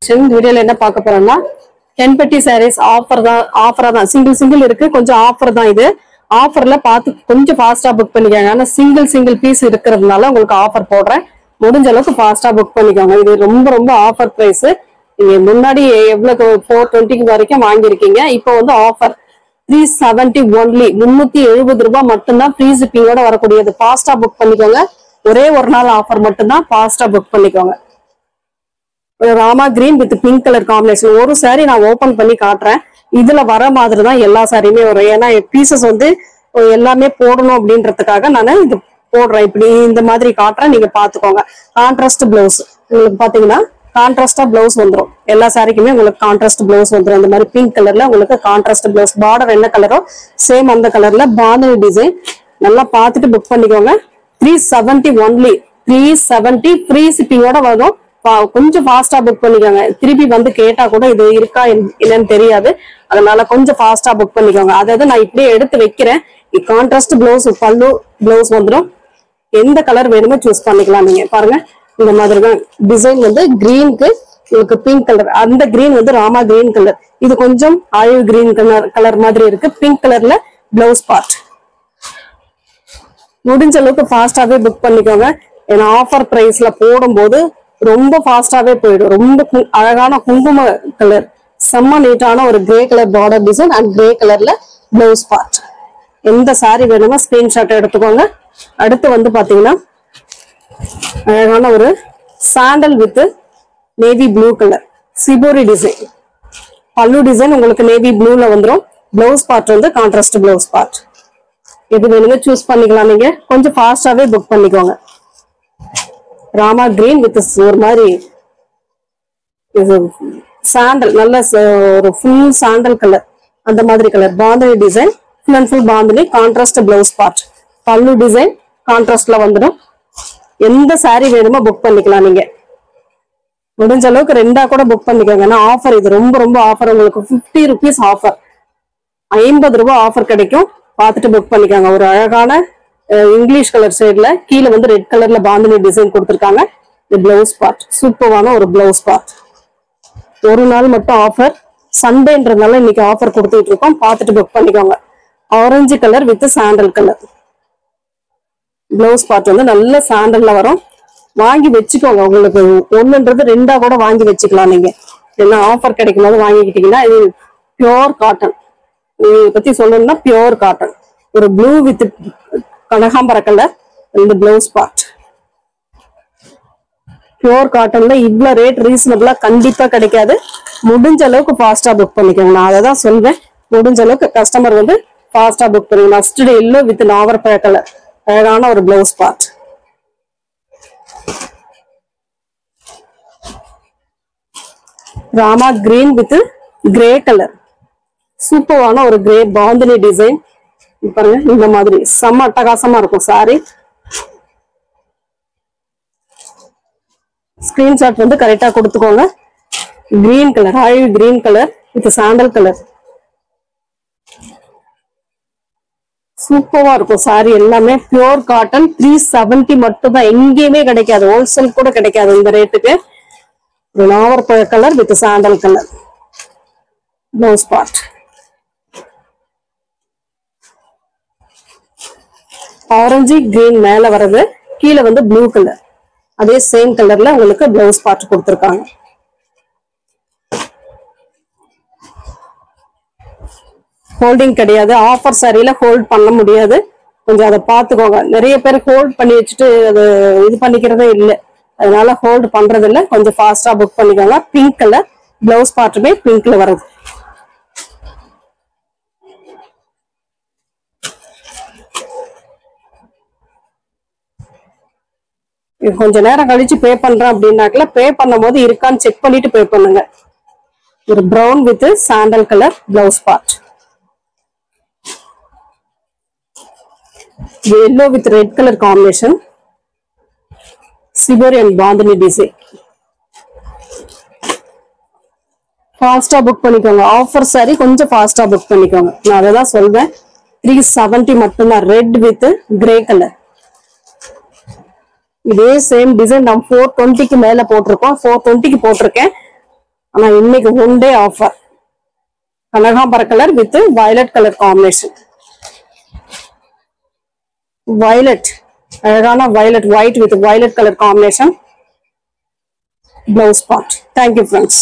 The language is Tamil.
வீடியோல என்ன பார்க்க போறோம்னா தென்பட்டி சாரீஸ் ஆஃபரா தான் சிங்கிள் இருக்கு கொஞ்சம் ஆஃபர் தான் இது ஆஃபர்ல பார்த்து கொஞ்சம் ஃபாஸ்டா புக் பண்ணிக்கோங்க ஆனா சிங்கிள் பீஸ் இருக்கிறதுனால உங்களுக்கு ஆஃபர் போடுறேன் முடிஞ்ச அளவுக்கு ஃபாஸ்டா புக் பண்ணிக்கோங்க இது ரொம்ப ஆஃபர் பிரைஸ் நீங்க முன்னாடி எவ்வளவு 420 வரைக்கும் வாங்கியிருக்கீங்க இப்போ வந்து ஆஃபர் 370 ஒன்லி 370 ரூபாய் மட்டும்தான் ஃப்ரீ ஷிப்பிங்கோட வரக்கூடியது ஃபாஸ்டா புக் பண்ணிக்கோங்க ஒரே ஒரு நாள் ஆஃபர் மட்டும்தான் ஃபாஸ்டா புக் பண்ணிக்கோங்க Rama green with pink colour combination ஒரு சாரி நான் ஓபன் பண்ணி காட்டுறேன் இதுல வர மாதிரி தான் எல்லா சாரியுமே வரும் ஏன்னா பீசஸ் வந்து எல்லாமே போடணும் அப்படின்றதுக்காக நான் இது போடுறேன் இப்படி இந்த மாதிரி காட்டுறேன் நீங்க பாத்துக்கோங்க கான்ட்ராஸ்ட் பிளவுஸ் உங்களுக்கு பாத்தீங்கன்னா கான்ட்ராஸ்டா பிளவுஸ் வந்துடும் எல்லா சாரிக்குமே உங்களுக்கு கான்ட்ராஸ்ட் பிளவுஸ் வந்துடும் இந்த மாதிரி பிங்க் கலர்ல உங்களுக்கு கான்ட்ராஸ்ட் பிளவுஸ் பார்டர் என்ன கலரோ சேம் அந்த கலர்ல பாந்தினி டிசைன் நல்லா பார்த்துட்டு புக் பண்ணிக்கோங்க 370 ஒன்லி 370 ஃப்ரீ ஷிப்பிங்கோட வரும் கொஞ்சம் ஃபாஸ்டா புக் பண்ணிக்கோங்க திருப்பி வந்து கேட்டா கூட இது இருக்கா என்னன்னு தெரியாது அதனால கொஞ்சம் ஃபாஸ்டா புக் பண்ணிக்கோங்க அதாவது நான் இப்படியே எடுத்து வைக்கிறேன் கான்ட்ராஸ்ட் பிளவுஸ் பல்லு பிளவுஸ் வந்துடும் எந்த கலர் வேணுமோ சூஸ் பண்ணிக்கலாம் நீங்க பாருங்க இந்த மாதிரி தான் டிசைன் வந்து கிரீனுக்கு உங்களுக்கு பிங்க் கலர் அந்த கிரீன் வந்து ராமா கிரீன் கலர் இது கொஞ்சம் ஆலிவ் கிரீன் கலர் மாதிரி இருக்கு பிங்க் கலர்ல பிளவுஸ் பார்ட் முடிஞ்ச அளவுக்கு ஃபாஸ்டாவே புக் பண்ணிக்கோங்க ஏன்னா ஆஃபர் பிரைஸ்ல போடும்போது ரொம்ப ஃபாஸ்டாவே போயிடும் ரொம்ப அழகான குங்கும கலர் செம்ம நீட்டான ஒரு grey colour border design and grey கலர்ல பிளவுஸ் பார்ட் எந்த சாரி வேணுமோ ஸ்கிரீன்ஷாட் எடுத்துக்கோங்க அடுத்து வந்து பாத்தீங்கன்னா அழகான ஒரு sandal with navy blue colour shibori design பல்லு டிசைன் உங்களுக்கு நேவி ப்ளூல வந்துடும் பிளவுஸ் பார்ட் வந்து கான்ட்ராஸ்ட் பிளவுஸ் பார்ட் எது வேணுங்க சூஸ் பண்ணிக்கலாம் நீங்க கொஞ்சம் ஃபாஸ்டாவே புக் பண்ணிக்கோங்க ராமா கிரீன் வித் ஒரு மாதிரி சாண்டல் நல்ல ஒரு ஃபுல் சாண்டல் கலர் அந்த மாதிரி colour bandhani design full and full bandhani contrast blouse part பல்லு டிசைன் கான்ட்ராஸ்ட்ல வந்துடும் எந்த சாரி வேணுமோ புக் பண்ணிக்கலாம் நீங்க முடிஞ்ச அளவுக்கு ரெண்டா கூட புக் பண்ணிக்கோங்க ஏன்னா ஆஃபர் இது ரொம்ப ஆஃபர் உங்களுக்கு 50 ருபீஸ் ஆஃபர் 50 ரூபாய் ஆஃபர் கிடைக்கும் பார்த்துட்டு புக் பண்ணிக்கோங்க ஒரு அழகான இங்கிலீஷ் கலர் சைட்ல கீழே வந்து ரெட் கலர்ல பாந்தினி டிசைன் கொடுத்துருக்காங்க இது பிளவுஸ் பார்ட் சூப்பரான ஒரு பிளவுஸ் பார்ட் ஒரு நாள் மட்டும் ஆஃபர் சண்டேன்றதுனால இன்னைக்கு ஆஃபர் கொடுத்துட்டு இருக்கோம் பார்த்துட்டு புக் பண்ணிக்கோங்க orange colour with sandal colour blouse part வந்து நல்ல சாண்டல்ல வரும் வாங்கி வச்சுக்கோங்க உங்களுக்கு ஒண்ணுன்றது ரெண்டா கூட வாங்கி வச்சுக்கலாம் நீங்க ஏன்னா ஆஃபர் கிடைக்கும் போது வாங்கிக்கிட்டீங்கன்னா இது பியோர் காட்டன் இதை பத்தி சொல்லணும்னா பியோர் காட்டன் ஒரு ப்ளூ வித் கனகாம்பர கலர் இந்த பிளவுஸ் பார்ட் பியோர் காட்டன்ல இவ்வளவு ரேட் ரீசனபிளா கண்டிப்பா கிடைக்காது முடிஞ்ச அளவுக்கு ஃபாஸ்டா புக் பண்ணிக்கோங்க நான் அதை தான் சொல்வேன் முடிஞ்ச அளவுக்கு கஸ்டமர் வந்து ஃபாஸ்டா புக் பண்ணுங்க மஸ்டர்ட் எல்லோ வித் நாவற்பழ கலர் அழகான ஒரு blouse part Rama green with grey colour சூப்பரான ஒரு கிரே பாந்தினி டிசைன் பாருங்க இந்த மாதிரி செம்ம அட்டகாசமா இருக்கும் சாரி ஸ்கிரீன்ஷாட் வந்து கரெக்டா கொடுத்துக்கோங்க green colour olive green colour with sandal colour சூப்பரா இருக்கும் சாரி எல்லாமே பியோர் காட்டன் 370 மட்டும் தான் எங்கேயுமே கிடைக்காது ஹோல்சேல் கூட கிடைக்காது இந்த ரேட்டுக்கு ஒரு நாவற்பழ colour with sandal colour blouse part orange green மேல வர்றது கீழே வந்து ப்ளூ கலர் அதே சேம் கலர்ல உங்களுக்கு பிளவுஸ் பார்ட் கொடுத்துருக்காங்க ஹோல்டிங் கிடையாது ஆஃபர் சாரியில ஹோல்ட் பண்ண முடியாது கொஞ்சம் அதை பார்த்துக்கோங்க நிறைய பேர் ஹோல்ட் பண்ணி வச்சுட்டு அது இது பண்ணிக்கிறதே இல்லை அதனால ஹோல்ட் பண்றது இல்லை கொஞ்சம் ஃபாஸ்டா புக் பண்ணிக்கோங்க பிங்க் கலர் பிளவுஸ் பார்ட்டுமே பிங்க்ல வருது கொஞ்ச நேரம் கழிச்சு பே பண்றேன் அப்படின்னாக்கல பே பண்ணும் போது இருக்கான்னு செக் பண்ணிட்டு பே பண்ணுங்க ஒரு brown with sandal colour blouse part yellow with red colour combination shibori and bandhani design ஃபாஸ்டா புக் பண்ணிக்கோங்க ஆஃபர் சாரி கொஞ்சம் ஃபாஸ்டா புக் பண்ணிக்கோங்க நான் அதை தான் சொல்வேன் 370 மட்டும்தான் ரெட் வித் கிரே கலர் இதே சேம் டிசைன் நம்ம 420க்கு மேல போட்டிருக்கோம் 420க்கு போட்டிருக்கேன் ஆனா இன்னைக்கு ஒன் டே ஆஃபர். கனகாம்பர colour with violet colour combination. violet, அழகான violet, white with violet color combination blouse part. Thank you friends.